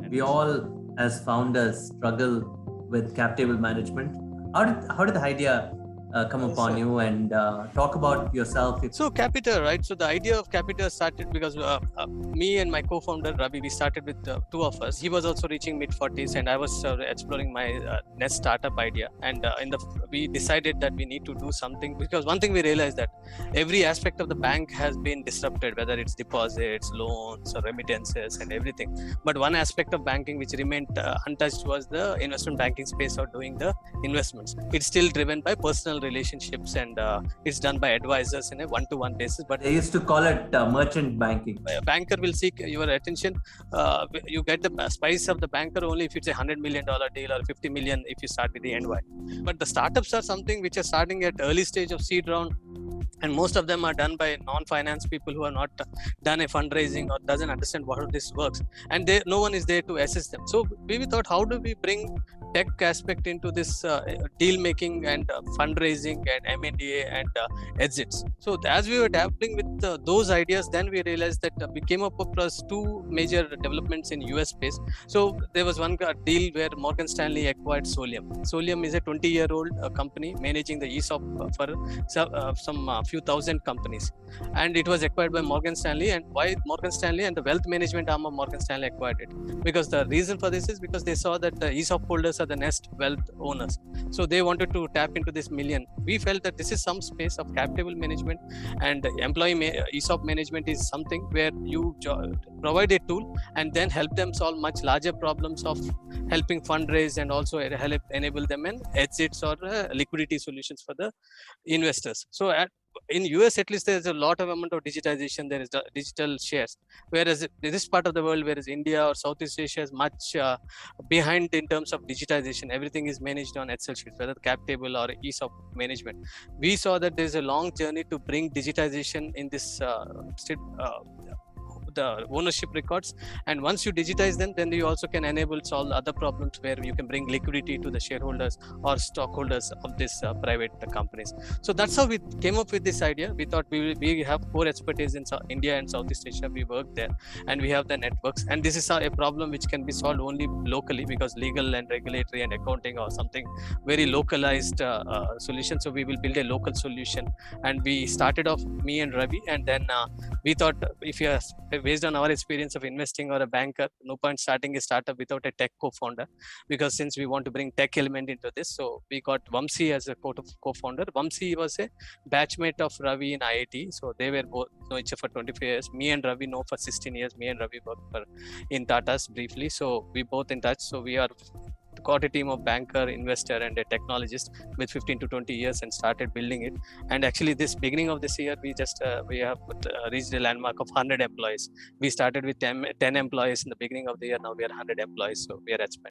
We all, as founders, struggle with CapTable management. How did the idea come upon you, and talk about yourself? So Qapita, right? So the idea of Qapita started because me and my co-founder Ravi, we started with two of us. He was also reaching mid-40s, and I was exploring my next startup idea. And we decided that we need to do something, because one thing we realized that every aspect of the bank has been disrupted, whether it's deposits, loans, or remittances, and everything. But one aspect of banking which remained untouched was the investment banking space, or doing the investments. It's still driven by personal relationships, and it's done by advisors in a one-to-one basis. But they used to call it merchant banking. A banker will seek your attention. You get the spice of the banker only if it's $100 million deal, or 50 million if you start with the NY. But the startups are something which are starting at early stage of seed round, and most of them are done by non-finance people who have not done a fundraising or doesn't understand how this works, and no one is there to assist them. So we thought, how do we bring tech aspect into this deal making and fundraising and M&A and exits? So as we were dabbling with those ideas, then we realized that we came up across two major developments in US space. So there was one deal where Morgan Stanley acquired Solium. Solium is a 20-year-old company managing the ESOP for some few thousand companies, and it was acquired by Morgan Stanley. And why Morgan Stanley? And the wealth management arm of Morgan Stanley acquired it, because the reason for this is because they saw that the ESOP holders are the next wealth owners. So they wanted to tap into this million. We felt that this is some space of CapTable management, and employee ESOP management is something where you provide a tool and then help them solve much larger problems of helping fundraise, and also help enable them in exits or liquidity solutions for the investors. So in US, at least, there's a lot of amount of digitization. There is digital shares, whereas in this part of the world, whereas India or Southeast Asia is much behind in terms of digitization. Everything is managed on Excel sheets, whether CapTable or ESOP management. We saw that there's a long journey to bring digitization in this the ownership records, and once you digitize them, then you also can solve other problems where you can bring liquidity to the shareholders or stockholders of these private companies. So that's how we came up with this idea. We thought we have core expertise in India and Southeast Asia. We work there, and we have the networks, and this is a problem which can be solved only locally, because legal and regulatory and accounting or something very localized solution. So we will build a local solution, and we started off, me and Ravi, and then we thought, if you are based on our experience of investing or a banker, no point starting a startup without a tech co-founder, because since we want to bring tech element into this, so we got Vamsee as a co-founder. Vamsee was a batchmate of Ravi in IIT, so they were both know each other for 25 years. Me and Ravi know for 16 years. Me and Ravi worked in Tata's briefly, so we both in touch. So we got a team of banker, investor, and a technologist with 15 to 20 years, and started building it. And actually, this beginning of this year, we have reached a landmark of 100 employees. We started with 10 employees in the beginning of the year. Now we are 100 employees. So we are at